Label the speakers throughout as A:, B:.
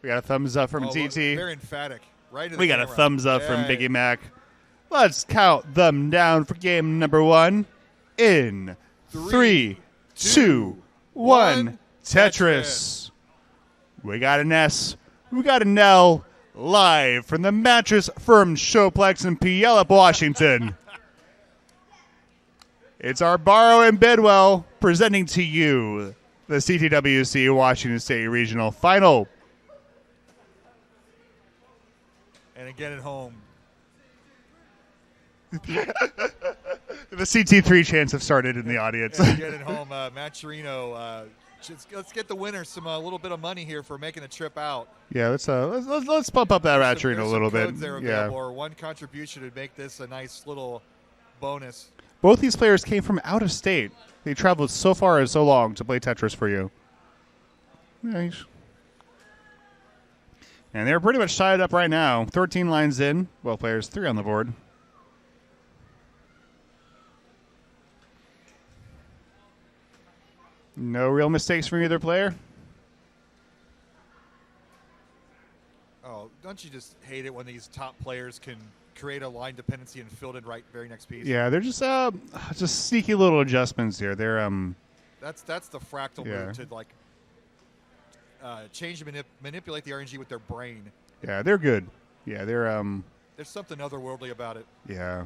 A: We got a thumbs up from TT.
B: Very emphatic. Right.
A: We got a thumbs up from Biggie Mac. Let's count them down for game number 1. In 3, 2, 1. Tetris. We got an S. We got an L. Live from the Mattress Firm Showplex in Puyallup, Washington. It's Arbarro and Bidwell presenting to you the CTWC Washington State Regional Final.
B: And again at home.
A: The CT3 chants have started in the audience.
B: And again at home, Matt Chirino. Let's get the winner some little bit of money here for making a trip out.
A: Yeah, let's pump up that Matt Chirino a little bit.
B: Yeah, or one contribution to make this a nice little bonus.
A: Both these players came from out of state. They traveled so far and so long to play Tetris for you. Nice. And they're pretty much tied up right now. 13 lines in. Both players, 3 on the board. No real mistakes from either player.
B: Oh, don't you just hate it when these top players can create a line dependency and fill it right very next piece?
A: Yeah, they're just sneaky little adjustments here. They're
B: That's the fractal move to like change and manipulate the RNG with their brain.
A: Yeah, they're good. Yeah, they're
B: There's something otherworldly about it.
A: Yeah.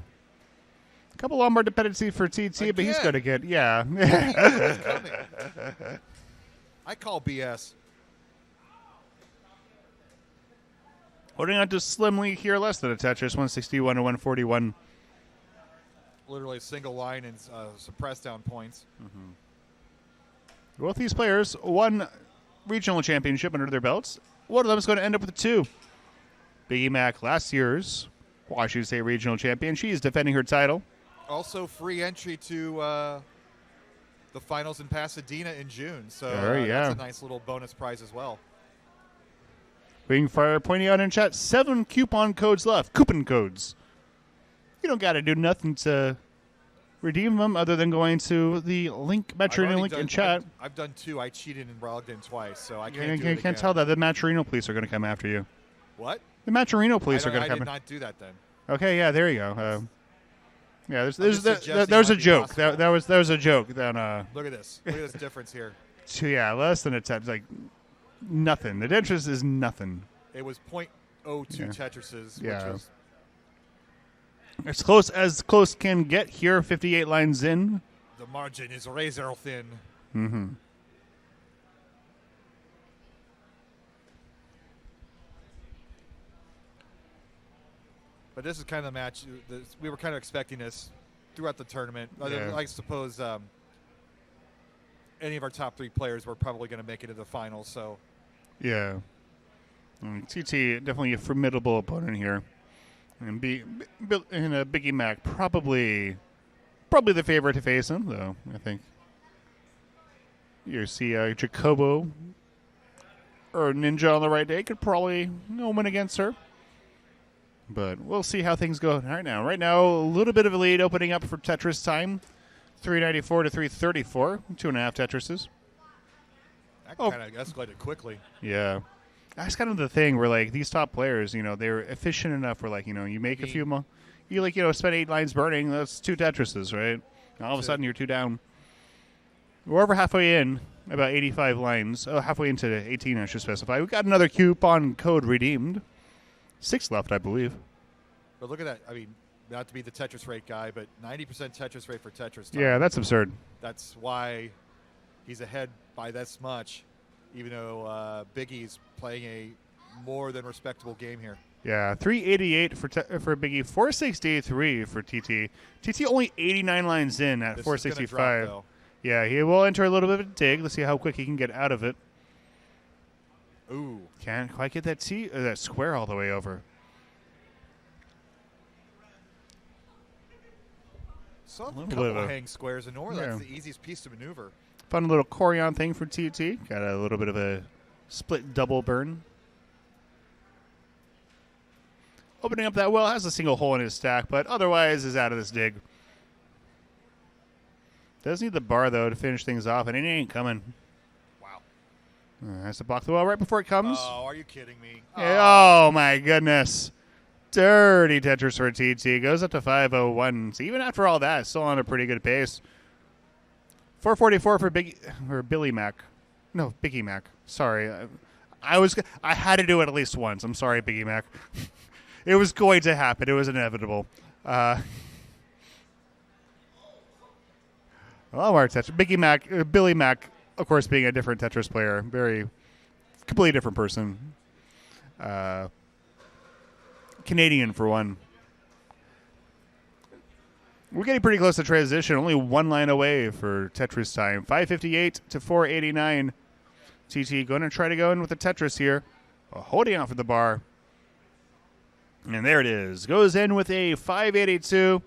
A: A couple Lombard dependency for TT,
B: Again.
A: but he's going to get,
B: I call BS.
A: Holding on to slimly here, less than a Tetris, 161 to 141.
B: Literally a single line and some press down points.
A: Mm-hmm. Both these players won regional championship under their belts. One of them is going to end up with 2. Biggie Mac, last year's Washington State regional champion. She is defending her title.
B: Also, free entry to the finals in Pasadena in June. So that's a nice little bonus prize as well.
A: Wing Fire pointing out in chat, 7 coupon codes left. Coupon codes. You don't got to do nothing to redeem them other than going to the link, Maturino link in chat.
B: I've done 2. I cheated and logged in twice, so I can't do it
A: can't tell that. The Maturino police are going to come after you.
B: What?
A: The Maturino police are going to come.
B: I did not do that then.
A: Okay, yeah, there you go. Yeah, there's a joke. That was a joke. Then
B: look at this. Look at this difference here.
A: Yeah, less than a Tetris. Like nothing. The Tetris is nothing.
B: It was 0.02 Tetrises.
A: Yeah.
B: Which is
A: as close can get here. 58 lines in.
B: The margin is razor thin.
A: Mm-hmm.
B: But this is kind of the match. We were kind of expecting this throughout the tournament.
A: Yeah.
B: I suppose any of our top 3 players were probably going to make it to the finals. So,
A: yeah, TT definitely a formidable opponent here, and Biggie Mac probably the favorite to face him, though. I think you see Jacobo or Ninja on the right day could probably win against her. But we'll see how things go right now. Right now, a little bit of a lead opening up for Tetris time. 394 to 334. 2.5 Tetrises.
B: That kind of escalated quickly.
A: Yeah. That's kind of the thing where, like, these top players, they're efficient enough where, like, you make a few more. You, spend 8 lines burning. That's 2 Tetrises, right? And all of a sudden, you're 2 down. We're over halfway in, about 85 lines. Oh, halfway into 18, I should specify. We got another coupon code redeemed. 6 left, I believe.
B: But look at that. I mean, not to be the Tetris rate guy, but 90% Tetris rate for Tetris time.
A: Yeah, that's absurd.
B: That's why he's ahead by this much, even though Biggie's playing a more than respectable game here.
A: Yeah, 388 for Biggie, 463 for TT. TT only 89 lines in at 465.
B: Drop,
A: yeah, he will enter a little bit of a dig. Let's see how quick he can get out of it.
B: Ooh.
A: Can't quite get that square all the way over.
B: Saw a couple of hang squares in order. That's the easiest piece to maneuver.
A: Fun little Corian thing for TT. Got a little bit of a split double burn. Opening up that well, has a single hole in his stack, but otherwise is out of this dig. Does need the bar, though, to finish things off, and it ain't coming.
B: Wow.
A: Has to block the wall right before it comes.
B: Oh, are you kidding me?
A: Oh, my goodness. Dirty Tetris for TT. Goes up to 501. So even after all that, still on a pretty good pace. 444 for Billy Mac. No, Biggie Mac. Sorry. I had to do it at least once. I'm sorry, Biggie Mac. It was going to happen. It was inevitable. Biggie Mac, Billy Mac, of course, being a different Tetris player, completely different person. Canadian for one. We're getting pretty close to transition. Only one line away for Tetris time. 558 to 489. TT going to try to go in with the Tetris here. Holding out for the bar. And there it is. Goes in with a 582.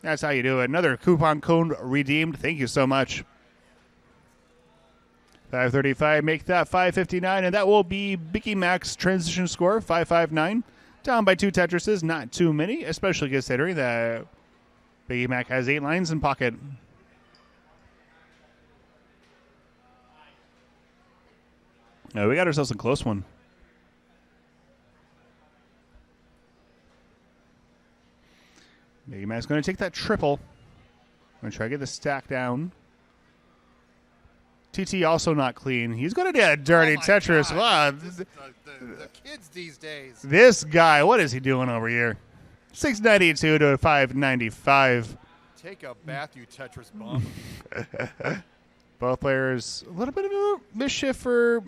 A: That's how you do it. Another coupon code redeemed. Thank you so much. 535. Make that 559. And that will be Biggie Mac's transition score. 559. Down by 2 Tetrises. Not too many, especially considering that Biggie Mac has 8 lines in pocket. No, we got ourselves a close one. Biggie Mac's going to take that triple. Going to try to get the stack down. TT also not clean. He's going to get a dirty Tetris. Wow.
B: The kids these days.
A: This guy, what is he doing over here? 692 to 595.
B: Take a bath, you Tetris bum.
A: Both players, a little bit of a mischief for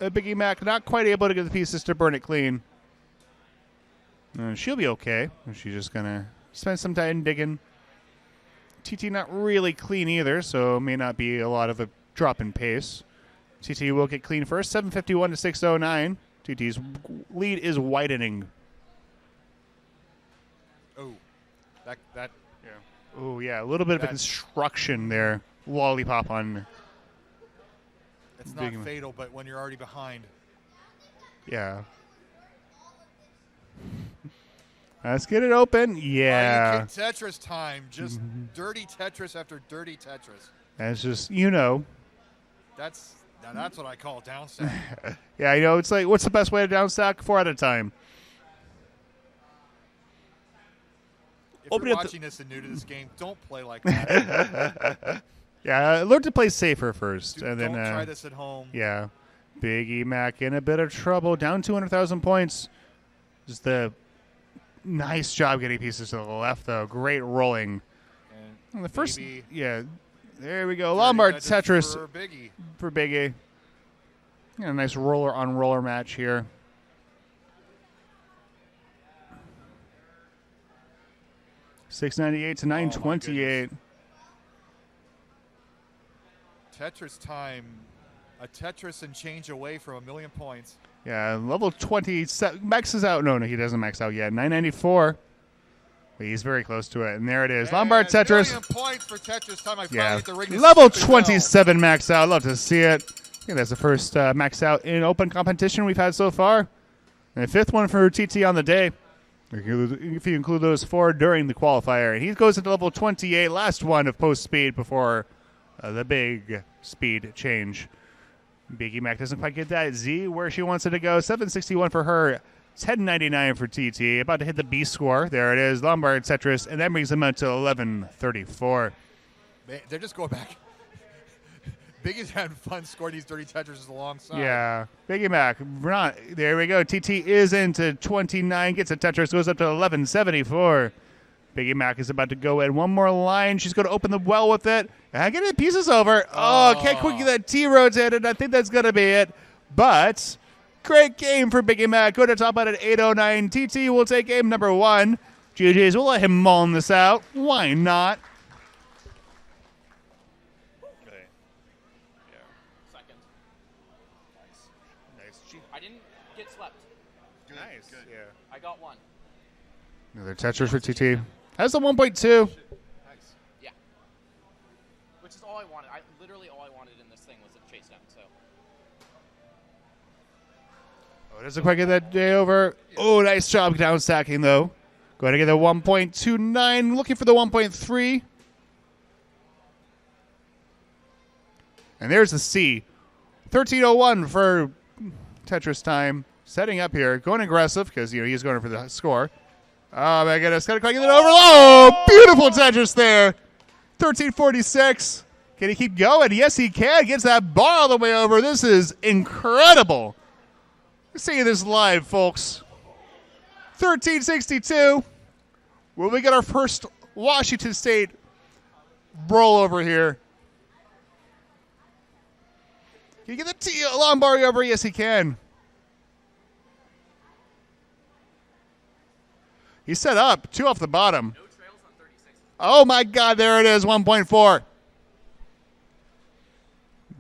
A: Biggie Mac. Not quite able to get the pieces to burn it clean. She'll be okay. She's just going to spend some time digging. TT not really clean either, so may not be a lot of a drop in pace. TT will get clean first, 751 to 609. TT's lead is widening.
B: Oh, that. Yeah.
A: Oh yeah, a little bit of a construction there. Lollipop on.
B: It's not fatal, but when you're already behind.
A: Yeah. Let's get it open. Yeah.
B: Tetris time. Just dirty Tetris after dirty Tetris.
A: That's just,
B: That's what I call downstack.
A: Yeah, it's like, what's the best way to downstack? 4 at a time.
B: If you're watching this and new to this game, don't play like that.
A: Yeah, learn to play safer first. And then
B: don't try this at home.
A: Yeah. Biggie Mac in a bit of trouble. Down 200,000 points. Just the nice job getting pieces to the left, though. Great rolling. And the first, yeah, there we go. Lombard Tetris for Biggie. Yeah, a nice roller-on-roller match here. $698 to $928.
B: Tetris time. A Tetris and change away from 1,000,000 points.
A: Yeah, level 20 maxes out. No, he doesn't max out yet. 994. But he's very close to it. And there it is. Lombard Tetris.
B: 1,000,000 points for Tetris time. I finally hit the ring.
A: Level 27 max out. Love to see it. I think that's the first max out in open competition we've had so far. And the 5th one for TT on the day. If you include those 4 during the qualifier. And he goes into level 28. Last one of post speed before the big speed change. Biggie Mac doesn't quite get that Z where she wants it to go. 761 for her. 1099 for TT. About to hit the B score. There it is. Lombard Tetris. And that brings them out to 1134.
B: Man, they're just going back. Biggie's having fun scoring these dirty Tetris alongside.
A: Yeah. Biggie Mac. There we go. TT is into 29. Gets a Tetris. Goes up to 1174. Biggie Mac is about to go in one more line. She's going to open the well with it. And get it pieces over. Can't quick get that T rotated. I think that's going to be it. But great game for Biggie Mac. Go to top out at 809. TT will take game number 1. GG's, we'll let him mull this out. Why not?
C: Okay. Yeah. Second. Nice. I didn't get swept.
B: Good.
A: Nice.
B: Good.
A: Yeah.
C: I got 1.
A: Another Tetris for TT. That's a 1.2.
C: Nice. Yeah. Which is all I wanted. Literally all I wanted in this thing was a chase down. So.
A: Oh, doesn't quite get that day over. Oh, nice job down stacking, though. Going to get the 1.29. Looking for the 1.3. And there's the C. 13:01 for Tetris time. Setting up here, going aggressive because he's going for the score. Oh my goodness, got to quite get it over. Oh, beautiful Tetris there. 13:46. Can he keep going? Yes, he can. Gets that bar all the way over. This is incredible. We're seeing this live, folks. 13:62. Will we get our first Washington State rollover here? Can you get the long bar over? Yes, he can. He's set up. 2 off the bottom.
C: No trails on 36.
A: Oh, my God. There it is. 1.4.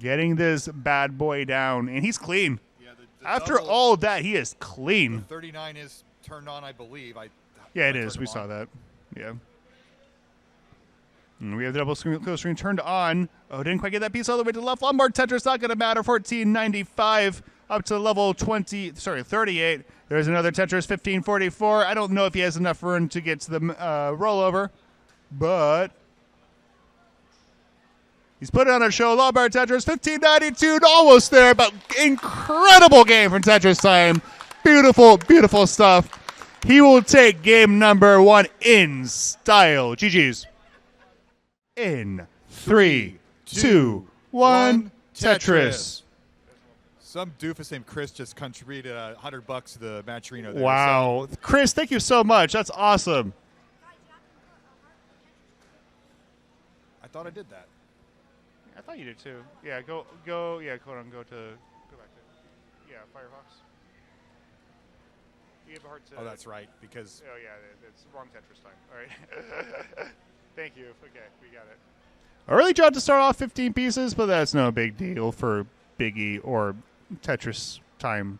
A: Getting this bad boy down. And he's clean.
B: Yeah, the
A: After
B: double,
A: all that, he is clean.
B: the 39 is turned on, I believe.
A: Yeah, it is. We saw that. Yeah. And we have the double close screen turned on. Oh, didn't quite get that piece all the way to the left. Lombard Tetris, not going to matter. 14.95 up to level 38. There's another Tetris, 15.44. I don't know if he has enough room to get to the rollover, but he's put on a show. Lombard Tetris, 15.92, almost there, but incredible game from Tetris time. Beautiful, beautiful stuff. He will take game number 1 in style. GG's. In 3, 2, 1, Tetris.
B: Some doofus named Chris just contributed $100 to the Matcherino there.
A: Wow. Chris, thank you so much. That's awesome.
B: I thought I did that.
A: I thought you did too. Yeah, go back to, yeah, Firefox. You have a heart to.
B: Oh, that's right, because
A: Oh, yeah, it's wrong Tetris time. All right. Thank you. Okay, we got it. Early job to start off 15 pieces, but that's no big deal for Biggie or Tetris time.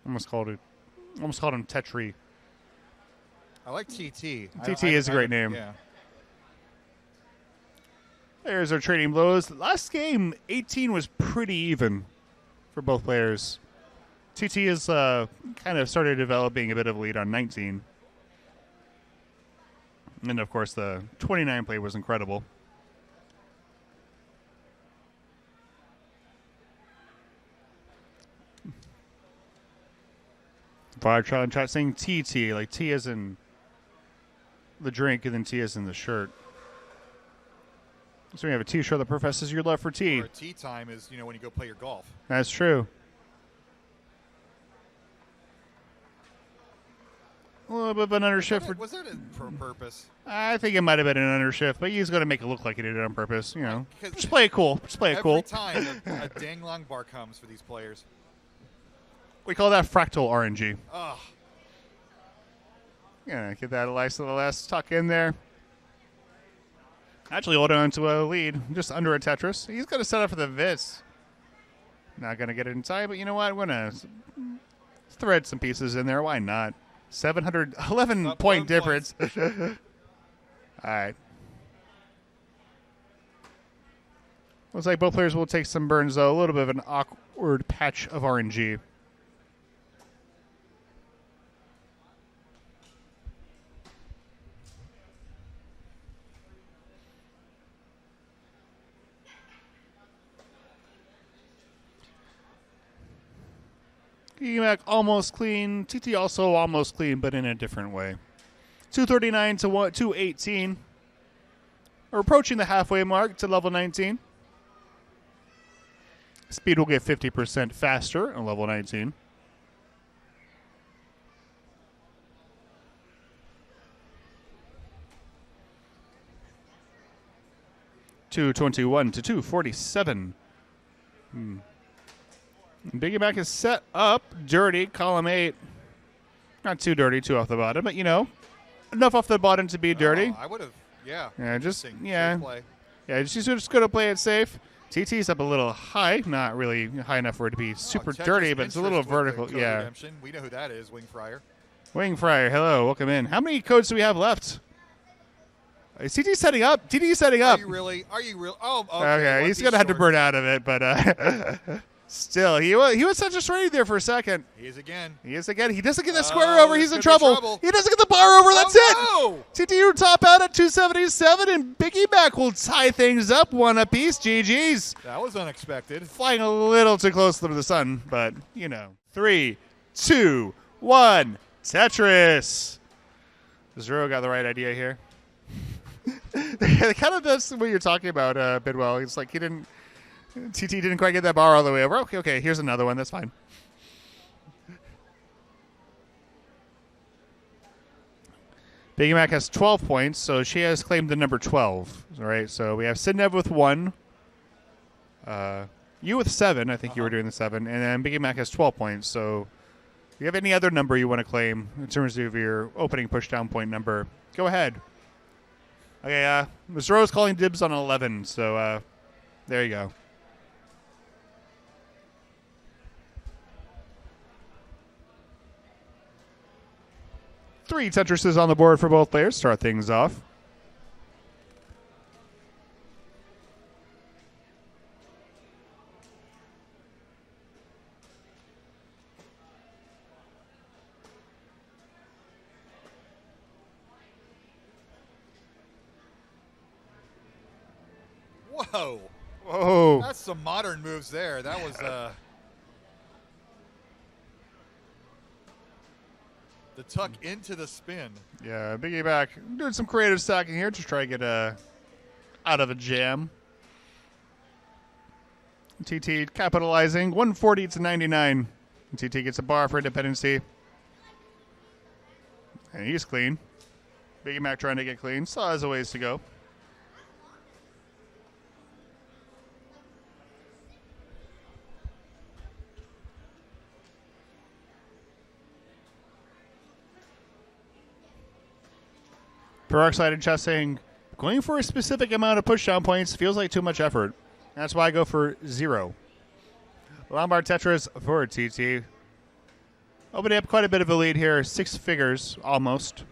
A: Almost called him Tetri.
B: I like TT.
A: TT is a great name.
B: Yeah.
A: There's our trading blows. Last game, 18 was pretty even for both players. TT has kind of started developing a bit of a lead on 19. And, of course, the 29 play was incredible. Vibe in chat saying TT, like T as in the drink and then T as in the shirt. So we have a T-shirt that professes your love for tea.
B: Or tea time is, when you go play your golf.
A: That's true. A little bit of an undershift.
B: Was that for purpose?
A: I think it might have been an undershift, but he's going to make it look like he did it on purpose.
B: Because
A: Just play it cool.
B: Every time a dang long bar comes for these players.
A: We call that fractal RNG.
B: Ugh.
A: Yeah, get that last tuck in there. Actually holding on to a lead, just under a Tetris. He's going to set up for the Vis. Not going to get it in time, but you know what? I'm going to thread some pieces in there. Why not? 711-point difference. All right. Looks like both players will take some burns, though. A little bit of an awkward patch of RNG. Biggie Mac almost clean. TT also almost clean, but in a different way. 239 to 218. We're approaching the halfway mark to level 19. Speed will get 50% faster on level 19. $221 to $247. Biggie Mac is set up. Dirty, column 8. Not too dirty, 2 off the bottom, but enough off the bottom to be dirty.
B: I would have, yeah.
A: Yeah, just
B: Safe
A: yeah.
B: play.
A: Yeah, she's just going to play it safe. TT's up a little high, not really high enough for it to be super
B: Tetris
A: dirty, but it's a little
B: interest with the
A: vertical.
B: code
A: Yeah.
B: redemption. We know who that is, Wing Fryer.
A: Wing Fryer, hello, welcome in. How many codes do we have left? Is TT setting up? TT's setting up.
B: Are you really? Oh, okay.
A: Okay, he's going to have to burn out of it, but Still, he was such a ready there for a second.
B: He is again.
A: He doesn't get the square over. He's in trouble. He doesn't get the bar over. That's
B: it.
A: TTU top out at 277, and Biggie Mac will tie things up one apiece. GG's.
B: That was unexpected.
A: Flying a little too close to the sun, but, 3, 2, 1, Tetris. Zero got the right idea here. Kind of that's what you're talking about, Bidwell. It's like TT didn't quite get that bar all the way over. Okay, here's another one. That's fine. Biggie Mac has 12 points, so she has claimed the number 12. All right, so we have Sidnev with 1. You with 7. I think you were doing the 7. And then Biggie Mac has 12 points. So if you have any other number you want to claim in terms of your opening pushdown point number, go ahead. Okay, Ms. Rose calling dibs on 11, so there you go. Three Tetrises on the board for both players. Start things off.
B: Whoa.
A: Whoa.
B: That's some modern moves there. That was the tuck into the spin.
A: Yeah, Biggie Mac doing some creative stacking here to try to get out of a jam. TT capitalizing 140 to 99. TT gets a bar for independency. And he's clean. Biggie Mac trying to get clean. Still has a ways to go. Peroxide in chat saying, going for a specific amount of pushdown points feels like too much effort. That's why I go for 0. Lombard Tetris for TT. Opening up quite a bit of a lead here. 6 figures, almost.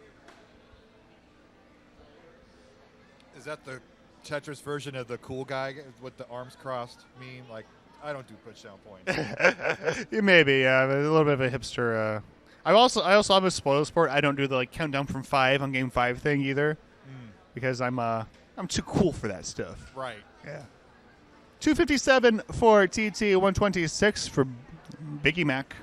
B: Is that the Tetris version of the cool guy with the arms crossed meme? Like, I don't do pushdown points.
A: You may be, yeah. A little bit of a hipster. I also have a spoil sport. I don't do the countdown from 5 on game 5 thing either, because I'm too cool for that stuff.
B: Right.
A: Yeah. 257 for TT, 126 for Biggie Mac.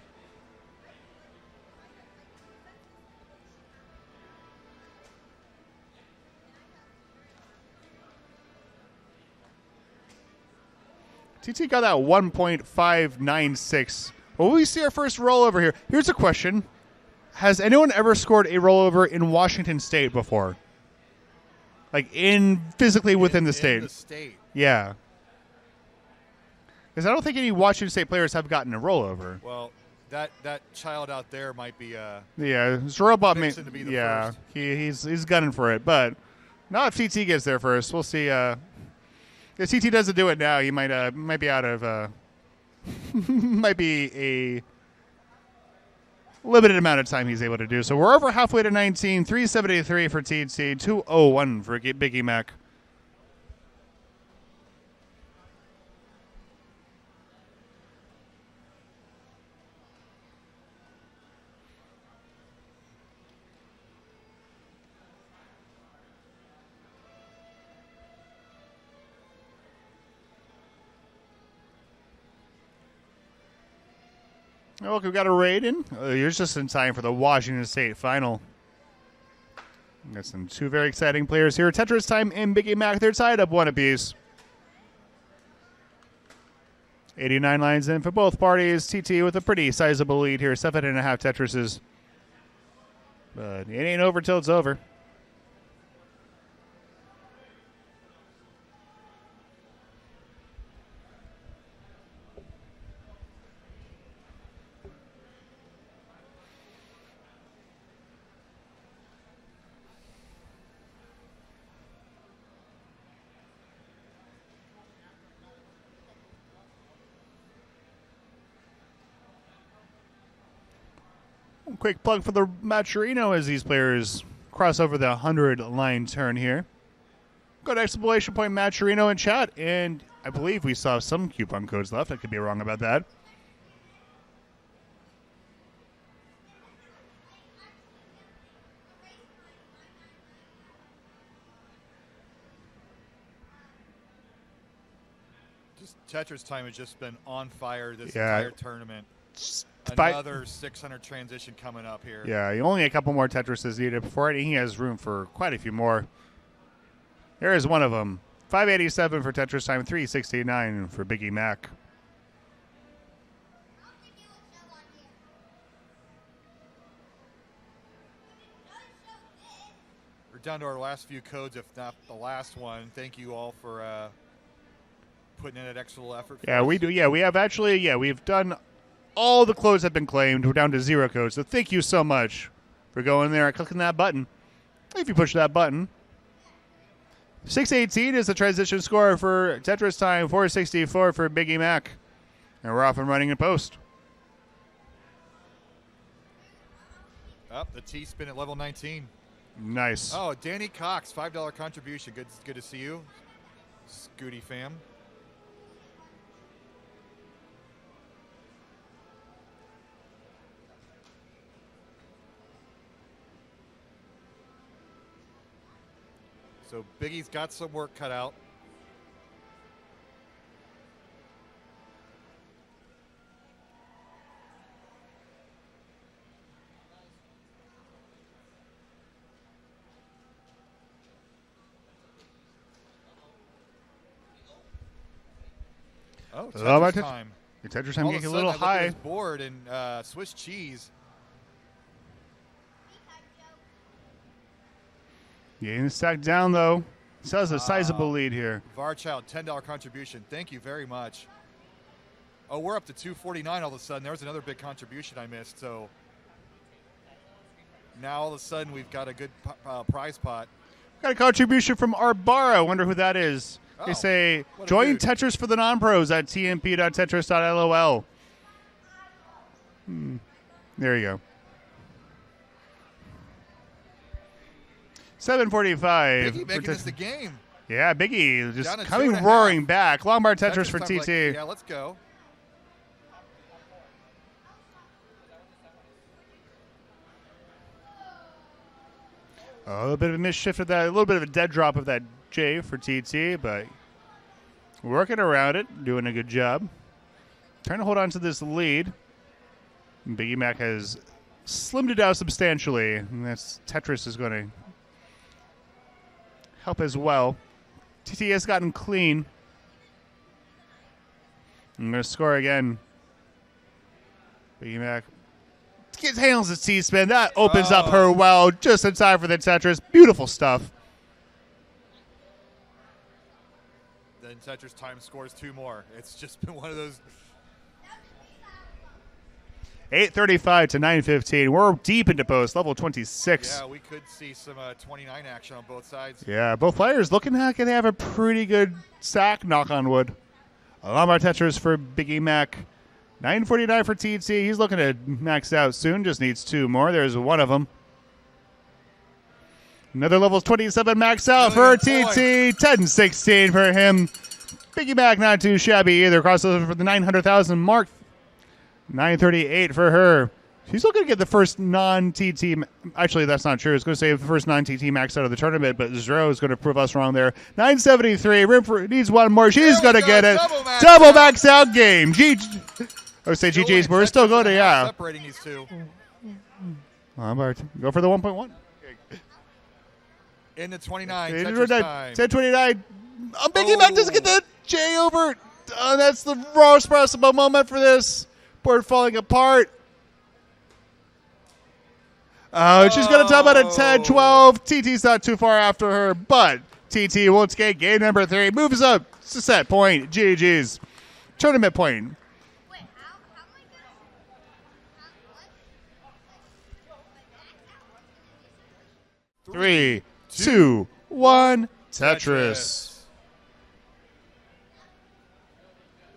A: TT got that 1.596. Well, we see our first rollover here. Here's a question. Has anyone ever scored a rollover in Washington State before? Like physically within the state?
B: In the state.
A: Yeah. Because I don't think any Washington State players have gotten a rollover.
B: Well, that child out there might be
A: yeah, it's a robot.
B: fixing to be the
A: Yeah,
B: first.
A: he's gunning for it, but not if TT gets there first. We'll see. If TT doesn't do it now, he might be out of might be a limited amount of time he's able to do. So we're over halfway to 19. 373 for TT, 201 for Biggie Mac. Oh, look, we've got a raid in. You're just in time for the Washington State final. Got some 2 very exciting players here. TetrisTime and BiggieMac, they're tied up 1 apiece. 89 lines in for both parties. TT with a pretty sizable lead here. 7.5 Tetrises. But it ain't over till it's over. Quick plug for the Maturino as these players cross over the 100-line turn here. Go to exclamation point Maturino in chat, and I believe we saw some coupon codes left. I could be wrong about that.
B: Tetris time has just been on fire this
A: Yeah.
B: entire tournament.
A: Five-
B: Another 600 transition coming up here.
A: Yeah, only a couple more Tetrises needed before it. He has room for quite a few more. There is one of them. 587 for Tetris time, 369 for Biggie Mac.
B: We're down to our last few codes, if not the last one. Thank you all for putting in an extra little effort.
A: Yeah, we do. Yeah, we have actually. Yeah, we've done. All the codes have been claimed. We're down to 0 codes. So thank you so much for going there and clicking that button. If you push that button. 618 is the transition score for Tetris time. 464 for Biggie Mac. And we're off and running in post.
B: Up the T-spin at level 19.
A: Nice.
B: Oh, Danny Cox, $5 contribution. Good to see you, Scooty fam. So Biggie's got some work cut out. Oh, Tetris time.
A: Your Tetris time
B: All of
A: getting a
B: sudden,
A: little
B: I look at
A: high.
B: his board and Swiss cheese.
A: Getting stacked down, though. Still has a sizable lead here.
B: Varchild, $10 contribution. Thank you very much. Oh, we're up to 249 all of a sudden. There was another big contribution I missed. So now all of a sudden we've got a good prize pot.
A: Got a contribution from Arbarro. Wonder who that is. They
B: Oh,
A: say,
B: what a
A: join
B: dude.
A: Tetris for the non-pros at tmp.tetris.lol. There you go. 745.
B: Biggie making this the game.
A: Yeah, Biggie just
B: Down to
A: coming
B: 2.5.
A: roaring back. Long bar Tetris for
B: time's
A: TT.
B: like, yeah, let's go.
A: A little bit of a misshift of that, a little bit of a dead drop of that J for TT, but working around it, doing a good job. Trying to hold on to this lead. Biggie Mac has slimmed it down substantially, and that's Tetris is going to help as well. TT has gotten clean. I'm going to score again. Biggie Mac gets handles his T-spin. That opens up her well just in time for the Tetris. Beautiful stuff.
B: Then Tetris time scores 2 more. It's just been one of those.
A: 8:35 to 9:15. We're deep into post, level 26.
B: Yeah, we could see some 29 action on both sides.
A: Yeah, both players looking like they have a pretty good stack, knock on wood. A lot more Tetris for Biggie Mac. 949 for TT. He's looking to max out soon. Just needs 2 more. There's one of them. Another level's 27 max out for TT. 10-16 for him. Biggie Mac not too shabby either. Crossover for the 900,000 mark. 938 for her. She's looking to get the first non-TT. Actually, that's not true. It's going to say the first non-TT max out of the tournament, but Zero is going to prove us wrong there. 973. Room for needs one more. She's going to get it. Double max out game. I would say GG's, but we're still going to, yeah.
B: Separating these two.
A: Go for the 1.1.
B: In the 29. Tetris time.
A: 1029. Biggie Mac doesn't get the J over. That's the worst possible moment for this. Board falling apart. She's going to top out at 10-12. TT's not too far after her, but TT won't skate. Game number 3 moves up to set point. GG's. Tournament point.
D: Wait, how am I
A: 3, 2, 1. Tetris.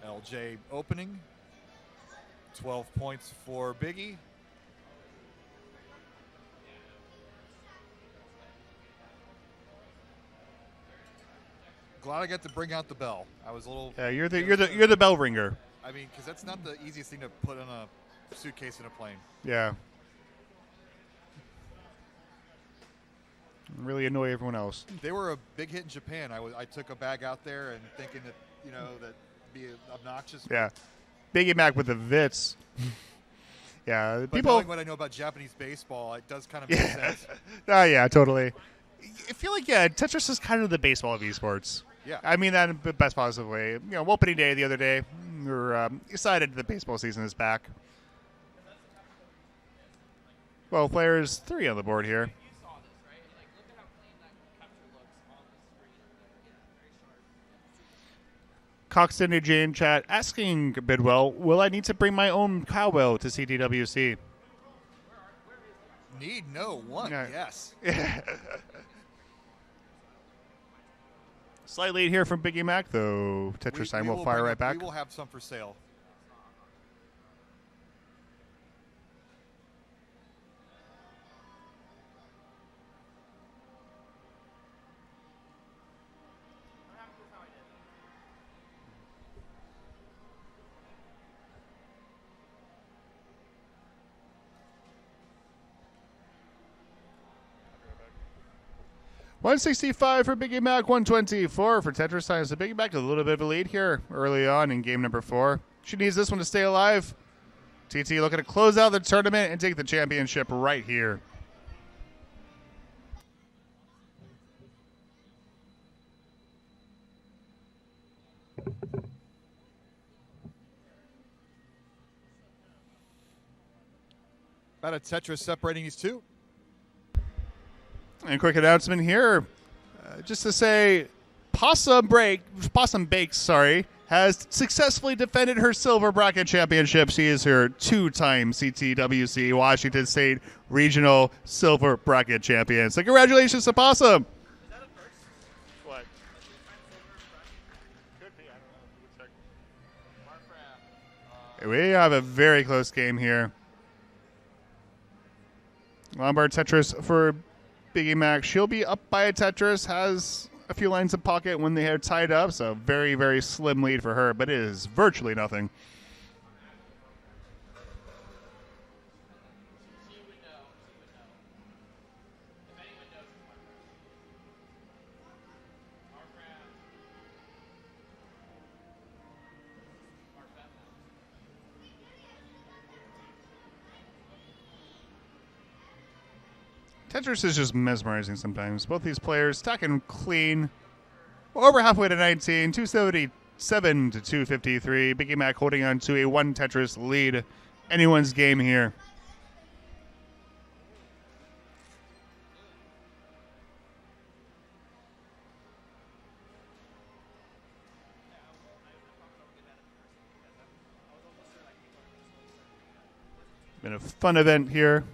B: LJ opening. 12 points for Biggie. glad I got to bring out the bell. I was a little.
A: Yeah, you're the bell ringer.
B: I mean, because that's not the easiest thing to put in a suitcase in a plane.
A: Yeah. Really annoy everyone else.
B: They were a big hit in Japan. I took a bag out there and thinking that that'd be obnoxious.
A: Yeah. Biggie Mac with the Vits. Yeah,
B: But
A: people.
B: knowing what I know about Japanese baseball, it does kind of make sense.
A: Oh, yeah, totally. I feel like, Tetris is kind of the baseball of esports.
B: Yeah.
A: I mean that in the best possible way. Opening day the other day, we were excited the baseball season is back. Well, players 3 on the board here. Coxton Jane chat asking Bidwell, will I need to bring my own cowbell to CTWC?
B: Need no one.
A: Yeah.
B: Yes.
A: Slight lead here from Biggie Mac, though. TetrisTime will fire right back.
B: We will have some for sale.
A: $165 for Biggie Mac, 124 for TetrisTime. So Biggie Mac a little bit of a lead here early on in game number 4. She needs this one to stay alive. TT looking to close out the tournament and take the championship right here.
B: About a Tetris separating these two.
A: And quick announcement here, just to say, Possum Bakes, has successfully defended her silver bracket championship. She is her 2-time CTWC Washington State Regional Silver Bracket Champion. So congratulations to Possum. Is that a first? What? Could be. I don't know. We have a very close game here. Lombard Tetris for Biggie Mac. She'll be up by a Tetris, has a few lines of pocket when they are tied up, so very, very slim lead for her, but it is virtually nothing. Tetris is just mesmerizing sometimes. Both these players stacking clean. Over halfway to 19, 277 to 253. Biggie Mac holding on to a 1 Tetris lead. Anyone's game here. Been a fun event here.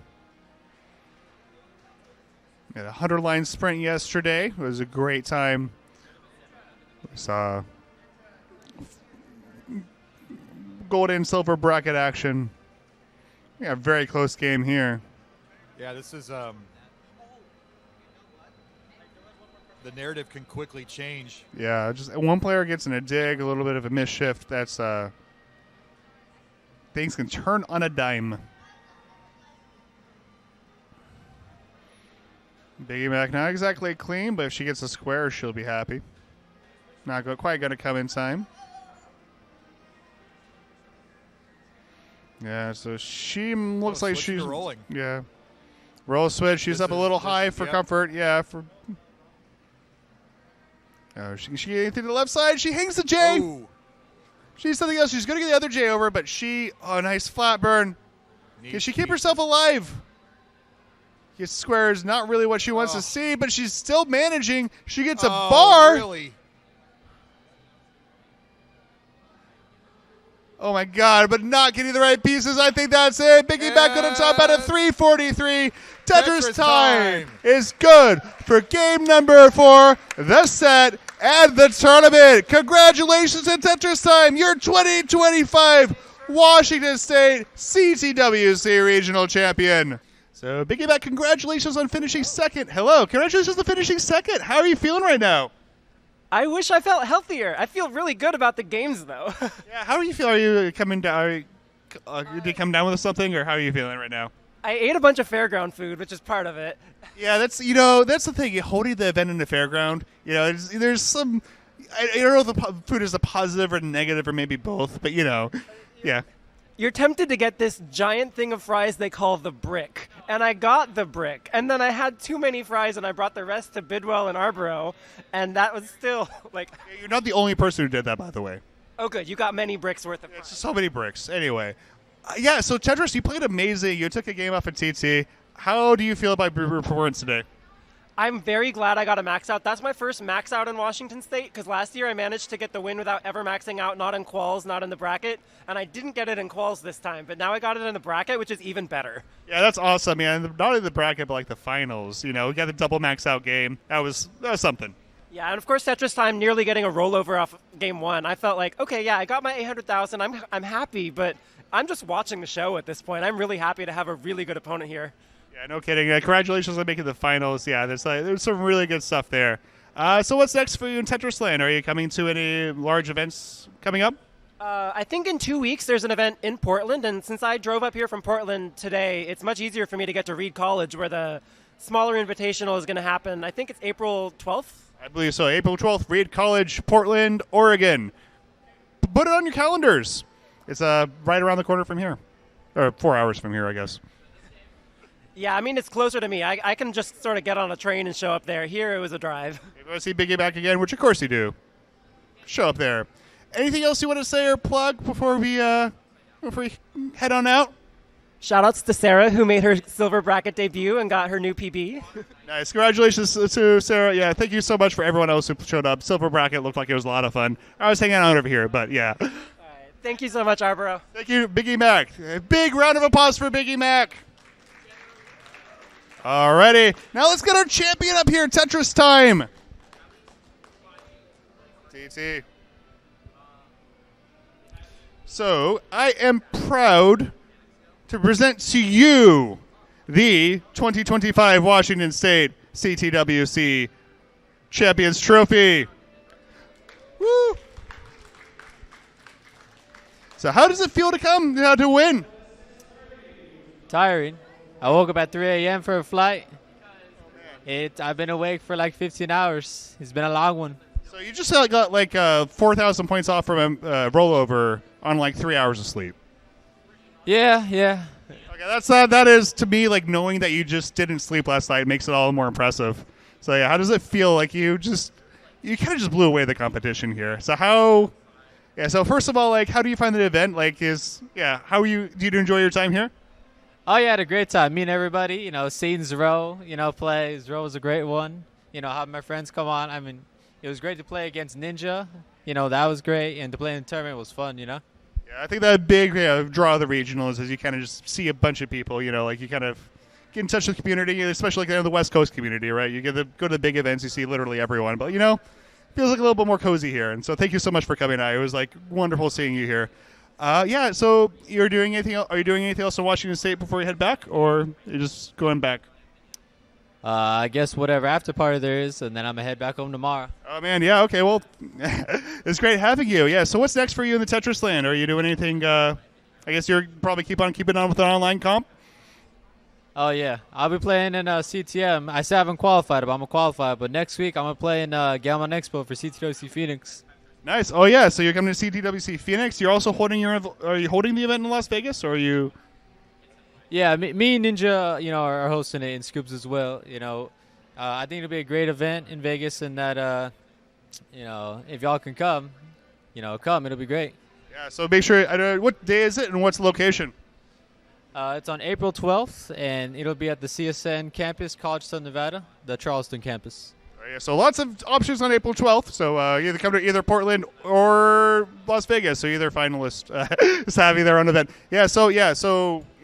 A: We had a 100-line sprint yesterday. It was a great time. We saw gold and silver bracket action. Yeah, very close game here.
B: Yeah, this is the narrative can quickly change.
A: Yeah, just one player gets in a dig, a little bit of a misshift. That's things can turn on a dime. Biggie Mac not exactly clean, but if she gets a square, she'll be happy. Not quite going to come in time. Yeah, so she looks like she's
B: rolling.
A: Yeah, roll switch. She's up a little high for comfort. Yeah, for. Oh, she anything to the left side. She hangs the J.
B: Ooh.
A: She needs something else. She's going to get the other J over, but nice flat burn. Can she keep herself alive? This square is not really what she wants to see, but she's still managing. She gets a bar.
B: Really?
A: Oh, my God, but not getting the right pieces. I think that's it. Biggie Mac on the top out of 343. Tetris time is good for game number 4, the set, and the tournament. Congratulations to Tetris time, your 2025 Washington State CTWC Regional Champion. So, Biggie Mac, congratulations on finishing second. Hello, congratulations on finishing second. How are you feeling right now?
D: I wish I felt healthier. I feel really good about the games, though.
A: Yeah, how do you feel? Are you coming down? Did you come down with something, or how are you feeling right now?
D: I ate a bunch of fairground food, which is part of it.
A: Yeah, that's the thing. Holding the event in the fairground, there's some. I don't know if the food is a positive or negative or maybe both, but yeah.
D: You're tempted to get this giant thing of fries they call the brick. And I got the brick. And then I had too many fries and I brought the rest to Bidwell and Arbarro. And that was still like...
A: Yeah, you're not the only person who did that, by the way.
D: Oh, good. You got many bricks worth of fries.
A: It's just so many bricks. Anyway. Yeah, so Tetris, you played amazing. You took a game off at TT. How do you feel about your performance today?
D: I'm very glad I got a max out. That's my first max out in Washington State, because last year I managed to get the win without ever maxing out, not in quals, not in the bracket, and I didn't get it in quals this time, but now I got it in the bracket, which is even better.
A: Yeah, that's awesome, man. Not only the bracket, but like the finals. We got the double max out game. That was something.
D: Yeah, and of course TetrisTime nearly getting a rollover off game one. I felt like, okay, yeah, I got my 800,000. I'm happy, but I'm just watching the show at this point. I'm really happy to have a really good opponent here.
A: Yeah, no kidding. Congratulations on making the finals. Yeah, there's some really good stuff there. So what's next for you in Tetris Land? Are you coming to any large events coming up?
D: I think in 2 weeks there's an event in Portland, and since I drove up here from Portland today, it's much easier for me to get to Reed College, where the smaller invitational is going to happen. I think it's April 12th.
A: I believe so. April 12th, Reed College, Portland, Oregon. Put it on your calendars. It's right around the corner from here. Or 4 hours from here, I guess.
D: Yeah, I mean, it's closer to me. I can just sort of get on a train and show up there. Here, it was a drive.
A: You go see Biggie Mac again, which of course you do. Show up there. Anything else you want to say or plug before we head on out?
D: Shoutouts to Sarah, who made her silver bracket debut and got her new PB.
A: Nice. Congratulations to Sarah. Yeah, thank you so much for everyone else who showed up. Silver bracket looked like it was a lot of fun. I was hanging out over here, but yeah.
D: All right. Thank you so much, Arbarro.
A: Thank you, Biggie Mac. A big round of applause for Biggie Mac. Alrighty, now let's get our champion up here. Tetris time. TT. So I am proud to present to you the 2025 Washington State CTWC Champions Trophy. Woo! So how does it feel to win?
E: Tiring. I woke up at 3 a.m. for a flight. I've been awake for like 15 hours. It's been a long one.
A: So you just got like 4,000 points off from a rollover on like 3 hours of sleep.
E: Yeah.
A: Okay, that is to me like knowing that you just didn't sleep last night makes it all the more impressive. So yeah, how does it feel? Like you kind of just blew away the competition here. So so first of all, like how do you find the event? Like do you enjoy your time here?
E: Oh, yeah, I had a great time. Meeting everybody, seeing Zero, play. Zero was a great one. Having my friends come on. I mean, it was great to play against Ninja. That was great. And to play in the tournament was fun,
A: Yeah, I think that big draw of the regionals is you kind of just see a bunch of people, like you kind of get in touch with the community, especially like the West Coast community, right? You go to the big events, you see literally everyone. But, feels like a little bit more cozy here. And so thank you so much for coming out. It was like wonderful seeing you here. So you're doing anything else? Are you doing anything else in Washington State before you head back, or you're just going back?
E: I guess whatever after party there is, and then I'm going to head back home tomorrow.
A: Oh, man, yeah, okay, well, it's great having you. Yeah, so what's next for you in the Tetris land? Are you doing anything, I guess you're probably keeping on with an online comp?
E: Oh, yeah. I'll be playing in CTM. I still haven't qualified, but I'm going to qualify. But next week, I'm going to play in Galman Expo for CTWC Phoenix.
A: Nice. Oh, yeah, so you're coming to CTWC Phoenix. You're also are you holding the event in Las Vegas, or are you?
E: Yeah, me and Ninja, are hosting it in Scoops as well. I think it'll be a great event in Vegas, and that, if y'all can come, it'll be great.
A: Yeah, so make sure, what day is it and what's the location?
E: It's on April 12th, and it'll be at the CSN campus, College Station, Nevada, the Charleston campus.
A: Yeah, so lots of options on April 12th. So you come to either Portland or Las Vegas. So either finalist is having their own event. So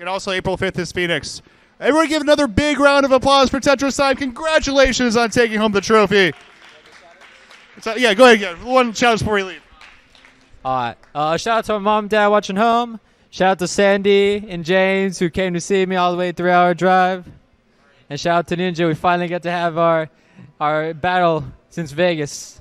A: and also April 5th is Phoenix. Everyone give another big round of applause for Tetris Time. Congratulations on taking home the trophy. Go ahead. Yeah, one shout out before we leave.
E: All right. Shout out to my mom and dad watching home. Shout out to Sandy and James who came to see me all the way 3-hour drive. And shout out to Ninja. We finally get to have our battle since Vegas.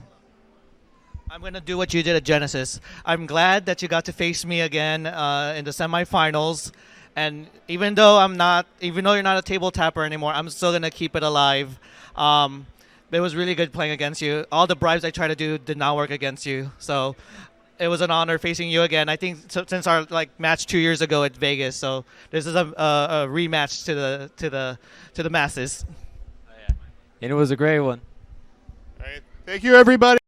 F: I'm going to do what you did at Genesis. I'm glad that you got to face me again in the semifinals. And even though you're not a table tapper anymore, I'm still going to keep it alive. It was really good playing against you. All the bribes I tried to do did not work against you. So it was an honor facing you again. I think since our match 2 years ago at Vegas. So this is a rematch to the masses.
E: And it was a great one.
A: All right. Thank you, everybody.